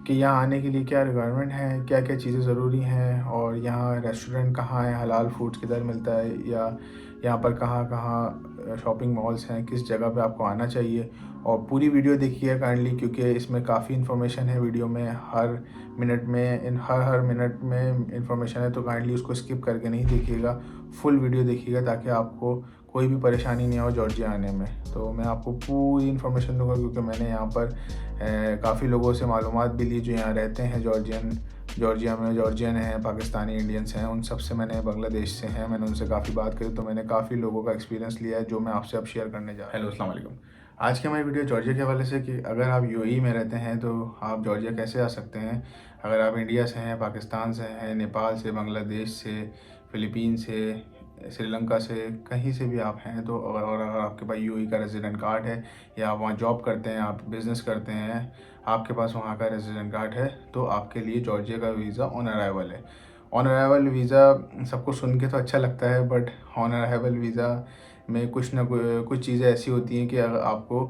कि यहाँ आने के लिए क्या रिक्वायरमेंट है, क्या क्या चीज़ें ज़रूरी हैं, और यहाँ रेस्टोरेंट कहाँ है, हलाल फूड्स किधर मिलता है, या यहाँ पर कहाँ कहाँ शॉपिंग मॉल्स हैं, किस जगह पे आपको आना चाहिए। और पूरी वीडियो देखिए काइंडली, क्योंकि इसमें काफ़ी इन्फॉर्मेशन है वीडियो में। हर मिनट में हर मिनट में इन्फॉर्मेशन है, तो काइंडली उसको स्किप करके नहीं देखिएगा, फुल वीडियो देखिएगा, ताकि आपको कोई भी परेशानी नहीं हो जॉर्जिया आने में। तो मैं आपको पूरी इन्फॉर्मेशन दूंगा, क्योंकि मैंने यहाँ पर काफ़ी लोगों से मालूमात भी ली जो यहाँ रहते हैं, जॉर्जिया में जॉर्जियन हैं, पाकिस्तानी इंडियंस हैं, उन सब से मैंने, बांग्लादेश से हैं, मैंने उनसे काफ़ी बात करी, तो मैंने काफ़ी लोगों का एक्सपीरियंस लिया है जो मैं आपसे अब शेयर करने जा रहा हूँ। हेलो, अस्सलाम वालेकुम। आज की हमारी वीडियो जॉर्जिया के हवाले से, कि अगर आप यूएई में रहते हैं तो आप जॉर्जिया कैसे आ सकते हैं। अगर आप इंडिया से हैं, पाकिस्तान से हैं, नेपाल से, बांग्लादेश से, फ़िलीपीन से, श्रीलंका से, कहीं से भी आप हैं, तो अगर आपके पास यूएई का रेजिडेंट कार्ड है, या आप वहाँ जॉब करते हैं, आप बिज़नेस करते हैं, आपके पास वहाँ का रेजिडेंट कार्ड है, तो आपके लिए जॉर्जिया का वीज़ा ऑन अराइवल है। ऑन अराइवल वीज़ा सबको सुन के तो अच्छा लगता है, बट ऑन अराइवल वीज़ा में कुछ ना कुछ चीज़ें ऐसी होती हैं कि अगर आपको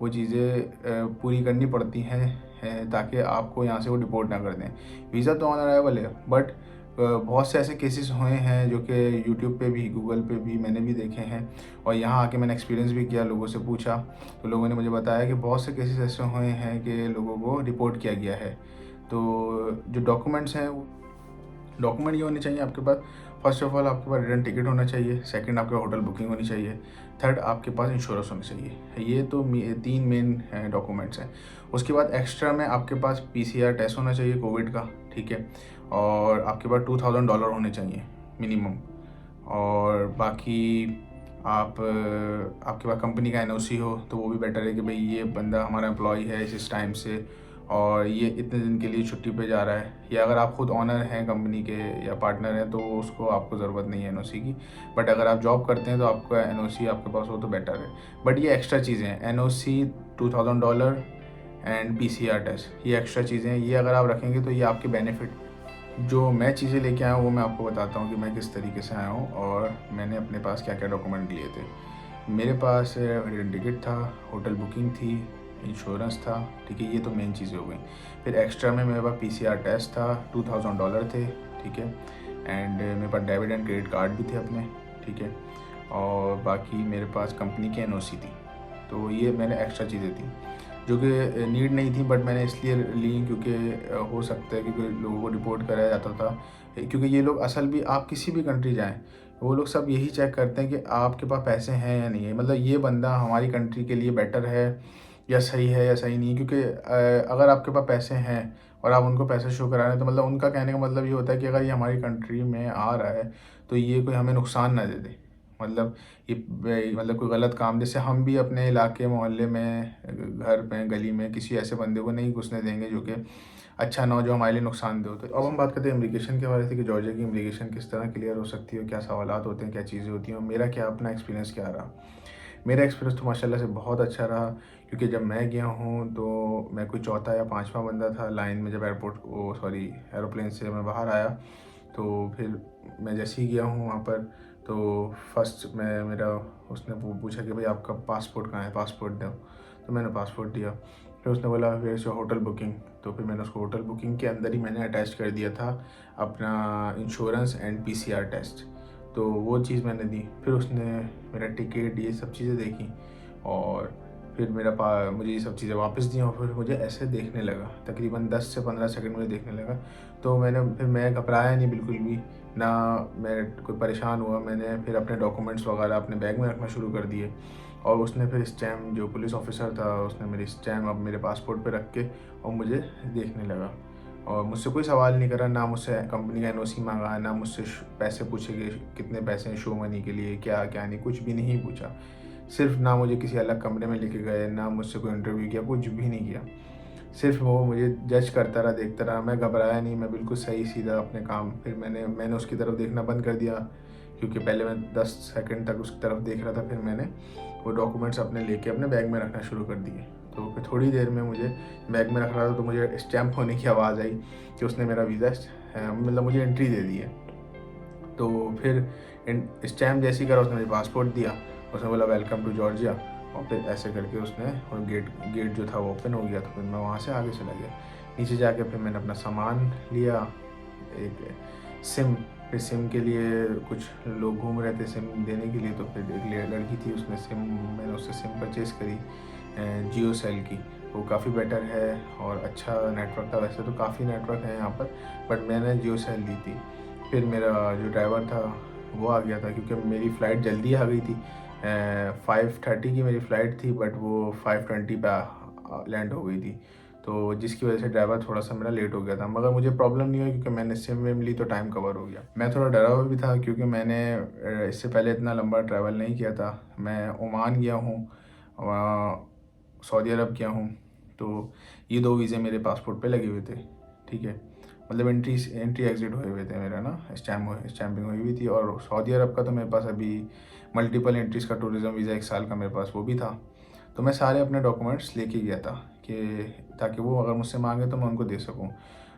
वो चीज़ें पूरी करनी पड़ती हैं, ताकि आपको यहाँ से वो डिपोर्ट ना कर दें। वीज़ा तो ऑन अराइवल है, बट बहुत से ऐसे केसेस हुए हैं जो कि यूट्यूब पे भी, गूगल पे भी मैंने भी देखे हैं, और यहाँ आके मैंने एक्सपीरियंस भी किया, लोगों से पूछा, तो लोगों ने मुझे बताया कि बहुत से केसेस ऐसे हुए हैं कि लोगों को रिपोर्ट किया गया है। तो जो डॉक्यूमेंट्स हैं, डॉक्यूमेंट ये होने चाहिए आपके पास। फर्स्ट ऑफ ऑल आपके पास रिटर्न टिकट होना चाहिए, सेकंड आपके होटल बुकिंग होनी चाहिए, थर्ड आपके पास इंश्योरेंस होना चाहिए। ये तो तीन मेन डॉक्यूमेंट्स हैं। उसके बाद एक्स्ट्रा में आपके पास पीसीआर टेस्ट होना चाहिए कोविड का, ठीक है, और आपके पास $2000 होने चाहिए मिनिमम। और बाकी आपके पास कंपनी का एनओसी हो तो वो भी बेटर है, कि भाई ये बंदा हमारा एम्प्लॉय है इस टाइम से, और ये इतने दिन के लिए छुट्टी पे जा रहा है। या अगर आप खुद ऑनर हैं कंपनी के या पार्टनर हैं, तो उसको आपको ज़रूरत नहीं है एनओसी की, बट अगर आप जॉब करते हैं तो आपका एनओसी आपके पास हो तो बेटर है। बट ये एक्स्ट्रा चीज़ें हैं, एनओसी, $2000 एंड पीसीआर टेस्ट, ये एक्स्ट्रा चीज़ें हैं। ये अगर आप रखेंगे तो ये आपके बेनिफिट। जो मैं चीज़ें लेके आया हूँ वो मैं आपको बताता हूँ कि मैं किस तरीके से आया हूँ, और मैंने अपने पास क्या क्या डॉक्यूमेंट लिए थे। मेरे पास रिटर्न टिकट था, होटल बुकिंग थी, इंश्योरेंस था, ठीक है, ये तो मेन चीज़ें हो गई। फिर एक्स्ट्रा में मेरे पास पीसीआर टेस्ट था, $2000 थे, ठीक है, एंड मेरे पास डेबिट एंड क्रेडिट कार्ड भी थे अपने, ठीक है, और बाकी मेरे पास कंपनी की एनओसी थी। तो ये मैंने एक्स्ट्रा चीज़ें थी जो कि नीड नहीं थी, बट मैंने इसलिए ली क्योंकि हो सकता है क्योंकि लोगों को रिपोर्ट कराया जाता था। क्योंकि ये लोग असल भी, आप किसी भी कंट्री जाएं, वो लोग सब यही चेक करते हैं कि आपके पास पैसे हैं या नहीं है, मतलब ये बंदा हमारी कंट्री के लिए बेटर है या सही है या सही नहीं है। क्योंकि अगर आपके पास पैसे हैं और आप उनको पैसे शो करा रहे हैं, तो मतलब उनका कहने का मतलब ये होता है कि अगर ये हमारी कंट्री में आ रहा है तो ये कोई हमें नुकसान ना दे दे। मतलब मतलब कोई गलत काम, जैसे हम भी अपने इलाके मोहल्ले में, घर में, गली में किसी ऐसे बंदे को नहीं घुसने देंगे जो कि अच्छा ना हो, जो हमारे लिए नुकसान दे हो। तो अब हम बात करते हैं इमिग्रेशन के बारे में, कि जॉर्जिया की इमिग्रेशन किस तरह क्लियर हो सकती है, क्या सवालात होते हैं, क्या चीज़ें होती हैं, और मेरा क्या अपना एक्सपीरियंस क्या रहा। मेरा एक्सपीरियंस तो माशाल्लाह से बहुत अच्छा रहा, क्योंकि जब मैं गया हूँ तो मैं कोई चौथा या पाँचवा बंदा था लाइन में, जब एरोप्लेन से मैं बाहर आया। तो फिर मैं जैसे ही गया हूँ वहाँ पर, तो फर्स्ट मैं मेरा उसने पूछा कि भाई आपका पासपोर्ट कहाँ है, पासपोर्ट दो। तो मैंने पासपोर्ट दिया। फिर उसने बोला where is your hotel booking. तो फिर मैंने उसको होटल बुकिंग के अंदर ही मैंने अटैच कर दिया था अपना इंश्योरेंस एंड पीसीआर टेस्ट। तो वो चीज़ मैंने दी। फिर उसने मेरा टिकट, ये सब चीज़ें देखी, और फिर मुझे ये सब चीज़ें वापस दी, और फिर मुझे ऐसे देखने लगा, तकरीबन 10 से 15 सेकंड मुझे देखने लगा। तो फिर मैं घबराया नहीं बिल्कुल भी, ना मैं कोई परेशान हुआ। मैंने फिर अपने डॉक्यूमेंट्स वगैरह अपने बैग में रखना शुरू कर दिए, और उसने फिर स्टैम्प, जो पुलिस ऑफिसर था, उसने मेरी स्टैम्प अब मेरे पासपोर्ट पे रख के और मुझे देखने लगा, और मुझसे कोई सवाल नहीं करा, ना मुझसे कंपनी का एनओसी मांगा, ना मुझसे पैसे पूछे कि कितने पैसे हैं शो मनी के लिए, क्या क्या नहीं, कुछ भी नहीं पूछा। सिर्फ ना मुझे किसी अलग कमरे में लेके गए, ना मुझसे कोई इंटरव्यू किया, कुछ भी नहीं किया। सिर्फ वो मुझे जज करता रहा, देखता रहा। मैं घबराया नहीं, मैं बिल्कुल सही सीधा अपने काम। फिर मैंने उसकी तरफ देखना बंद कर दिया, क्योंकि पहले मैं 10 सेकंड तक उसकी तरफ देख रहा था। फिर मैंने वो डॉक्यूमेंट्स अपने लेके अपने बैग में रखना शुरू कर दिए। तो फिर थोड़ी देर में मुझे बैग में रख रहा था तो मुझे स्टैम्प होने की आवाज़ आई कि उसने मेरा वीज़ा मतलब मुझे एंट्री दे दी है। तो फिर स्टैम्प जैसे ही करा, उसने मुझे पासपोर्ट दिया, उसने बोला वेलकम टू जॉर्जिया। और फिर ऐसे करके उसने, और गेट जो था वो ओपन हो गया। तो फिर मैं वहाँ से आगे चला गया। नीचे जाके फिर मैंने अपना सामान लिया, एक सिम, फिर सिम के लिए कुछ लोग घूम रहे थे सिम देने के लिए, तो फिर एक लड़की थी, उसने सिम, मैंने उससे सिम परचेज़ करी जियो सेल की। वो काफ़ी बेटर है और अच्छा नेटवर्क था। वैसे तो काफ़ी नेटवर्क है यहाँ पर, बट मैंने जियो सेल ली थी। फिर मेरा जो ड्राइवर था वो आ गया था, क्योंकि मेरी फ़्लाइट जल्दी आ गई थी। 5:30 की मेरी फ़्लाइट थी, बट वो 5:20 पे लैंड हो गई थी, तो जिसकी वजह से ड्राइवर थोड़ा सा मेरा लेट हो गया था। मगर मुझे प्रॉब्लम नहीं हुई, क्योंकि मैंने सिम विम ली तो टाइम कवर हो गया। मैं थोड़ा डरा हुआ भी था, क्योंकि मैंने इससे पहले इतना लंबा ट्रैवल नहीं किया था। मैं ओमान गया हूँ, सऊदी अरब गया हूँ, तो ये 2 वीज़े मेरे पासपोर्ट पे लगे हुए थे, ठीक है। मतलब एंट्री एग्ज़िट हुए हुए थे मेरा ना, स्टैम्पिंग हुई हुई थी। और सऊदी अरब का तो मेरे पास अभी मल्टीपल एंट्रीज़ का टूरिज़्म वीज़ा 1 साल का मेरे पास वो भी था। तो मैं सारे अपने डॉक्यूमेंट्स लेके गया था, कि ताकि वो अगर मुझसे मांगे तो मैं उनको दे सकूं।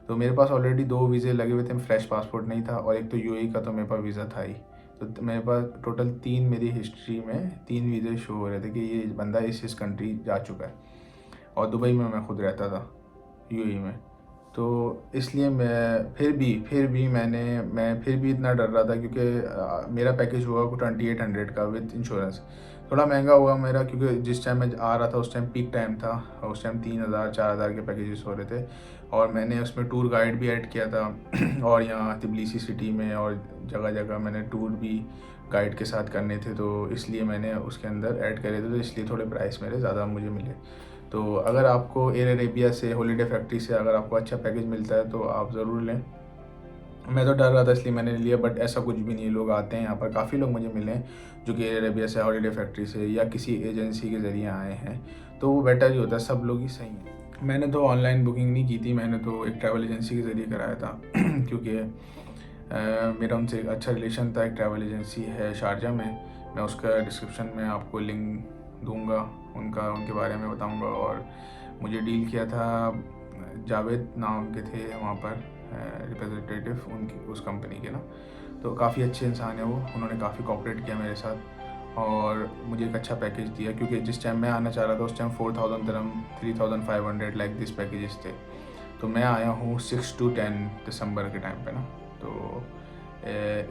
तो मेरे पास ऑलरेडी 2 वीज़े लगे हुए थे, फ्रेश पासपोर्ट नहीं था, और एक तो यूएई का तो मेरे पास वीज़ा था ही। तो मेरे पास टोटल 3, मेरी हिस्ट्री में 3 वीज़े शो हो रहे थे कि ये बंदा इस कंट्री जा चुका है। और दुबई में मैं खुद रहता था, यूएई में। तो इसलिए मैं फिर भी इतना डर रहा था, क्योंकि मेरा पैकेज हुआ 2800 का विद इंश्योरेंस। थोड़ा महंगा हुआ मेरा, क्योंकि जिस टाइम मैं आ रहा था उस टाइम पीक टाइम था, और उस टाइम 3000-4000 के पैकेजेस हो रहे थे। और मैंने उसमें टूर गाइड भी ऐड किया था और यहाँ तिबलिसी सिटी में और जगह जगह मैंने टूर भी गाइड के साथ करने थे, तो इसलिए मैंने उसके अंदर ऐड करे थे, तो इसलिए थोड़े प्राइस मेरे ज़्यादा मुझे मिले। तो अगर आपको एयर अरेबिया से, हॉलीडे फैक्ट्री से अगर आपको अच्छा पैकेज मिलता है तो आप ज़रूर लें। मैं तो डर रहा था इसलिए मैंने लिया, बट ऐसा कुछ भी नहीं है। लोग आते हैं यहाँ पर, काफ़ी लोग मुझे मिले हैं जो कि एयर अरेबिया से, हॉलीडे फैक्ट्री से या किसी एजेंसी के ज़रिए आए हैं, तो वो बेटर ही होता है। सब लोग ही सही हैं। मैंने तो ऑनलाइन बुकिंग नहीं की थी, मैंने तो एक ट्रैवल एजेंसी के ज़रिए कराया था क्योंकि मेरा उनसे एक अच्छा रिलेशन था। एक ट्रैवल एजेंसी है शारजा में, मैं उसका डिस्क्रिप्शन में आपको लिंक दूंगा, उनके बारे में बताऊंगा। और मुझे डील किया था, जावेद नाम के थे वहाँ पर रिप्रेजेंटेटिव उनकी, उस कंपनी के ना, तो काफ़ी अच्छे इंसान है वो। उन्होंने काफ़ी कोऑपरेट किया मेरे साथ और मुझे एक अच्छा पैकेज दिया, क्योंकि जिस टाइम मैं आना चाह रहा था उस time 4000 dirham, 3500 like this packages थे। तो मैं आया हूँ 6 to 10 दिसंबर के टाइम पे ना, तो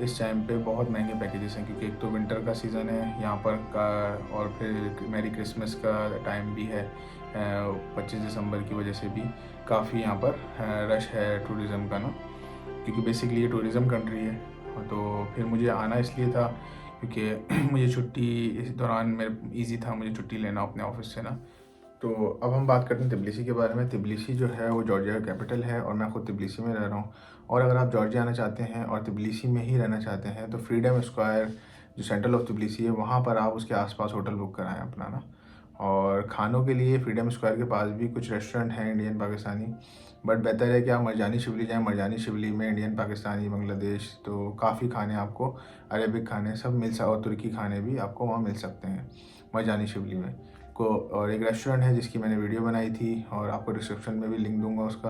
इस टाइम पे बहुत महंगे पैकेजेस हैं, क्योंकि एक तो विंटर का सीज़न है यहाँ पर का, और फिर मैरी क्रिसमस का टाइम भी है। 25 दिसंबर की वजह से भी काफ़ी यहाँ पर रश है टूरिज़्म का ना, क्योंकि बेसिकली ये टूरिज़्म कंट्री है। तो फिर मुझे आना इसलिए था क्योंकि मुझे छुट्टी इस दौरान मेरे ईज़ी था मुझे छुट्टी लेना अपने ऑफिस से ना। तो अब हम बात करते हैं तिबलिसी के बारे में। तिबलिसी जो है वो जॉर्जिया का कैपिटल है, और मैं खुद तिबलिसी में रह रहा हूँ। और अगर आप जॉर्जिया आना चाहते हैं और तिबलिसी में ही रहना चाहते हैं तो फ्रीडम स्क्वायर जो सेंट्रल ऑफ तिबलिसी है वहाँ पर आप उसके आसपास होटल बुक कराएं अपना ना। और खानों के लिए फ्रीडम स्क्वायर के पास भी कुछ रेस्टोरेंट हैं इंडियन पाकिस्तानी, बट बेहतर है कि आप मरजानी शिवली जाएँ। मरजानी शिवली में इंडियन, पाकिस्तानी, बांग्लादेश, तो काफ़ी खाने आपको, अरेबिक खाने सब और तुर्की खाने भी आपको वहाँ मिल सकते हैं मरजानी शिवली में को। और एक रेस्टोरेंट है जिसकी मैंने वीडियो बनाई थी, और आपको डिस्क्रिप्शन में भी लिंक दूंगा उसका,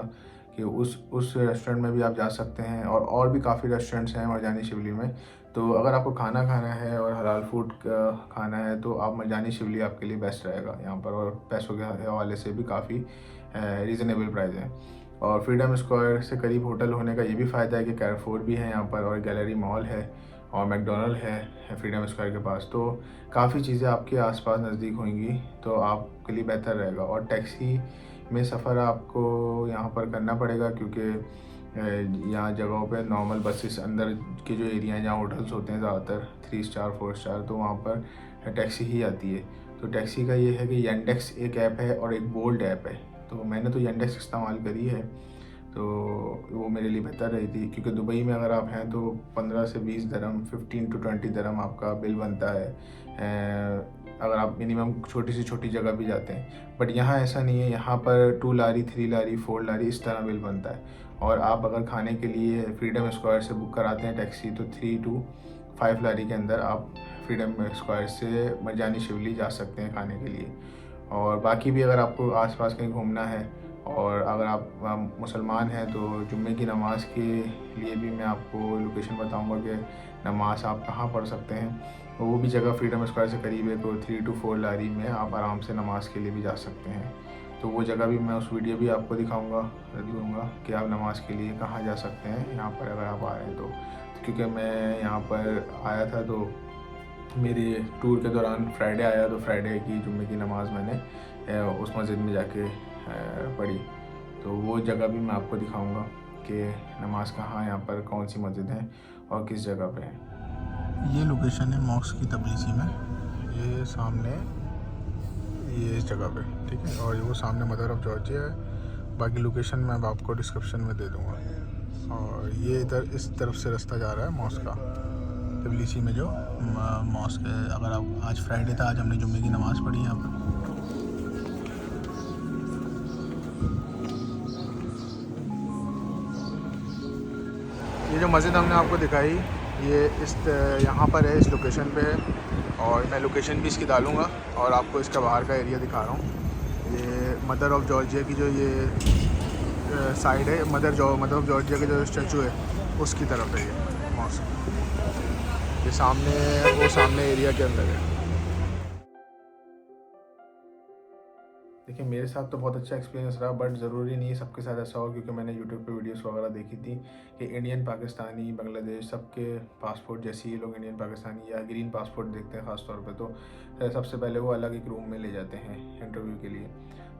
कि उस रेस्टोरेंट में भी आप जा सकते हैं। और भी काफ़ी रेस्टोरेंट्स हैं मरजानी शिवली में। तो अगर आपको खाना खाना है और हलाल फूड खाना है तो आप मरजानी शिवली आपके लिए बेस्ट रहेगा यहाँ पर, और पैसों के हवाले से भी काफ़ी रीज़नेबल प्राइस है। और फ्रीडम स्क्वायर से करीब होटल होने का ये भी फ़ायदा है कि कैरफोर भी है यहाँ पर, और गैलरी मॉल है, और मैकडोनल्ड है फ्रीडम स्क्वायर के पास। तो काफ़ी चीज़ें आपके आसपास नज़दीक होंगी, तो आपके लिए बेहतर रहेगा। और टैक्सी में सफ़र आपको यहाँ पर करना पड़ेगा, क्योंकि यहाँ जगहों पे नॉर्मल बसेस अंदर के जो एरिया हैं जहाँ होटल्स होते हैं ज़्यादातर 3 स्टार 4 स्टार, तो वहाँ पर टैक्सी ही आती है। तो टैक्सी का ये है कि येंडेक्स एक ऐप है और एक बोल्ट ऐप है, तो मैंने तो येंडेक्स इस्तेमाल करी है, तो वो मेरे लिए बेहतर रही थी। क्योंकि दुबई में अगर आप हैं तो 15 से 20 दिरहम, 15 to 20 दिरहम आपका बिल बनता है अगर आप मिनिमम छोटी से छोटी जगह भी जाते हैं। बट यहाँ ऐसा नहीं है, यहाँ पर 2 लारी, 3 लारी, 4 लारी इस तरह बिल बनता है। और आप अगर खाने के लिए फ्रीडम स्क्वायर से बुक कराते हैं टैक्सी, तो 3 to 5 लारी के अंदर आप फ्रीडम स्क्वायर से मरजानी शिवली जा सकते हैं खाने के लिए। और बाकी भी अगर आपको आसपास कहीं घूमना है और अगर आप मुसलमान हैं तो जुम्मे की नमाज़ के लिए भी मैं आपको लोकेशन बताऊंगा कि नमाज़ आप कहाँ पढ़ सकते हैं। वो भी जगह फ्रीडम स्क्वायर से करीब है, तो 3 to 4 लारी में आप आराम से नमाज़ के लिए भी जा सकते हैं। तो वो जगह भी मैं उस वीडियो भी आपको दूँगा कि आप नमाज़ के लिए कहाँ जा सकते हैं यहाँ पर अगर आप आ रहे हैं तो क्योंकि मैं यहाँ पर आया था तो मेरे टूर के दौरान फ्राइडे आया, तो फ्राइडे की जुम्मे की नमाज़ मैंने उस मस्जिद में जाके पढ़ी। तो वो जगह भी मैं आपको दिखाऊंगा कि नमाज कहाँ यहाँ पर कौन सी मस्जिद है और किस जगह पे है। ये लोकेशन है मॉस्क की तबलीसी में, ये सामने ये इस जगह पे, ठीक है। और वो सामने मदर ऑफ जॉर्जिया है। बाकी लोकेशन मैं अब आपको डिस्क्रिप्शन में दे दूँगा। और ये इधर इस तरफ से रास्ता जा रहा है मॉस्क का, तबलीसी में जो मॉस्क है। अगर आप आज फ्राइडे था, आज हमने जुम्मे की नमाज़ पढ़ी यहाँ पर। ये जो मस्जिद हमने आपको दिखाई ये यहाँ पर है, इस लोकेशन पे है। और मैं लोकेशन भी इसकी डालूँगा और आपको इसका बाहर का एरिया दिखा रहा हूँ। ये मदर ऑफ जॉर्जिया की जो ये साइड है, मदर ऑफ जॉर्जिया का जो स्टैचू है उसकी तरफ है ये मॉस्क। ये सामने एरिया के अंदर है। देखिए मेरे साथ तो बहुत अच्छा एक्सपीरियंस रहा, बट ज़रूरी नहीं है सबके साथ ऐसा हो, क्योंकि मैंने यूट्यूब पे वीडियोस वगैरह देखी थी कि इंडियन, पाकिस्तानी, बांग्लादेश सबके पासपोर्ट जैसे ही लोग इंडियन पाकिस्तानी या ग्रीन पासपोर्ट देखते हैं ख़ास तौर पे, तो सबसे पहले वो अलग एक रूम में ले जाते हैं इंटरव्यू के लिए।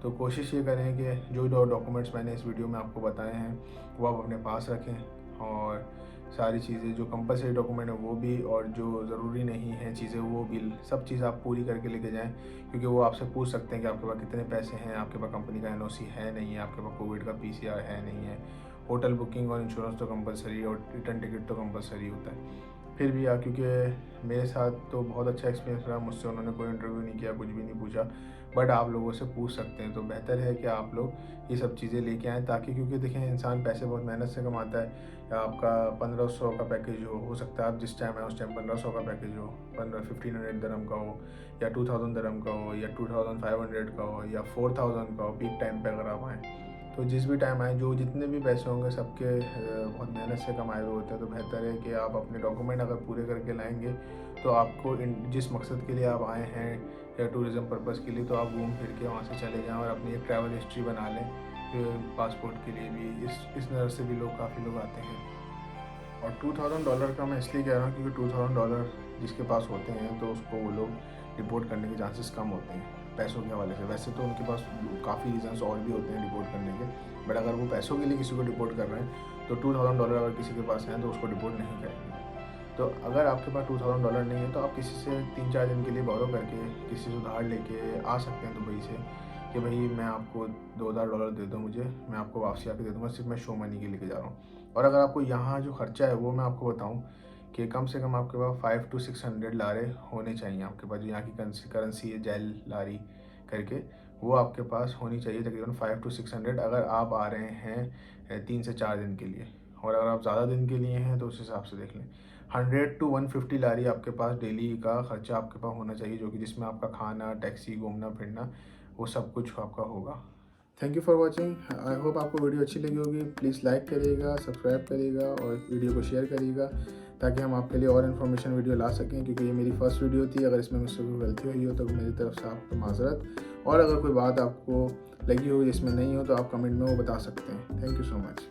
तो कोशिश ये करें कि जो डॉक्यूमेंट्स मैंने इस वीडियो में आपको बताए हैं वो आप अपने पास रखें, और सारी चीज़ें जो कंपलसरी डॉक्यूमेंट है वो भी, और जो ज़रूरी नहीं है चीज़ें वो भी, सब चीज़ आप पूरी करके लेके जाएं। क्योंकि वो आपसे पूछ सकते हैं कि आपके पास कितने पैसे हैं, आपके पास कंपनी का एनओसी है नहीं है, आपके पास कोविड का पीसीआर है नहीं है। होटल बुकिंग और इंश्योरेंस तो कंपलसरी, और रिटर्न टिकट तो कंपलसरी होता है। फिर भी क्योंकि मेरे साथ तो बहुत अच्छा एक्सपीरियंस रहा, मुझसे उन्होंने कोई इंटरव्यू नहीं किया, कुछ भी नहीं पूछा, बट आप लोगों से पूछ सकते हैं। तो बेहतर है कि आप लोग ये सब चीज़ें लेके आएँ, ताकि क्योंकि देखें इंसान पैसे बहुत मेहनत से कमाता है। या आपका 1500 का पैकेज हो सकता है आप जिस टाइम है उस टाइम 1500 का पैकेज हो, 1500 दिरहम का हो, या 2000 दिरहम का हो, या 2500 का हो, या 4000 का हो, पीक टाइम पे अगर आप आएँ। तो जिस भी टाइम आए, जो जितने भी पैसे होंगे सबके बहुत मेहनत से कमाए हुए होते हैं। तो बेहतर है कि आप अपने डॉक्यूमेंट अगर पूरे करके लाएंगे तो आपको जिस मकसद के लिए आप आए हैं या टूरिज़्म पर्पज़ के लिए, तो आप घूम फिर के वहाँ से चले जाएँ और अपनी एक ट्रैवल हिस्ट्री बना लें। पासपोर्ट के लिए भी इस नज़र से भी काफ़ी लोग आते हैं। और $2000 का मैं इसलिए कह रहा हूँ क्योंकि $2000 जिसके पास होते हैं तो उसको वो लोग रिपोर्ट करने के चांसेस कम होते हैं पैसों के हवाले से। वैसे तो उनके पास काफ़ी रीजंस और भी होते हैं रिपोर्ट करने के, बट अगर वो पैसों के लिए किसी को रिपोर्ट कर रहे हैं तो $2000 अगर किसी के पास हैं तो उसको रिपोर्ट नहीं करेंगे। तो अगर आपके पास $2000 नहीं है तो आप किसी से 3-4 दिन के लिए बोरो करके, किसी से उधार लेके आ सकते हैं दुबई से, कि भाई मैं आपको $2000 दे दो मुझे, मैं आपको वापसी आके दे दूँगा, सिर्फ मैं शो मनी के लेके जा रहा हूँ। और अगर आपको यहाँ जो खर्चा है वो मैं आपको बताऊँ कि कम से कम आपके पास 500 to 600 लारे होने चाहिए आपके पास। जो यहाँ की करेंसी है जेल लारी करके, वो आपके पास होनी चाहिए तकरीबन 500 to 600 अगर आप आ रहे हैं 3 से 4 दिन के लिए। और अगर आप ज़्यादा दिन के लिए हैं तो उस हिसाब से देख लें। 100 to 150 लारी आपके पास डेली का खर्चा आपके पास होना चाहिए, जो कि जिसमें आपका खाना, टैक्सी, घूमना फिरना वो सब कुछ आपका होगा। Thank you for watching. I hope आपको वीडियो अच्छी लगी होगी। प्लीज़ लाइक करिएगा, सब्सक्राइब करिएगा और वीडियो को शेयर करिएगा, ताकि हम आपके लिए और इन्फॉर्मेशन वीडियो ला सकें। क्योंकि ये मेरी फर्स्ट वीडियो थी, अगर इसमें मुझसे कोई गलती हुई हो तो मेरी तरफ से आपको माजरत। और अगर कोई बात आपको लगी हो जिसमें नहीं हो तो आप कमेंट में वो बता सकते हैं। Thank you so much.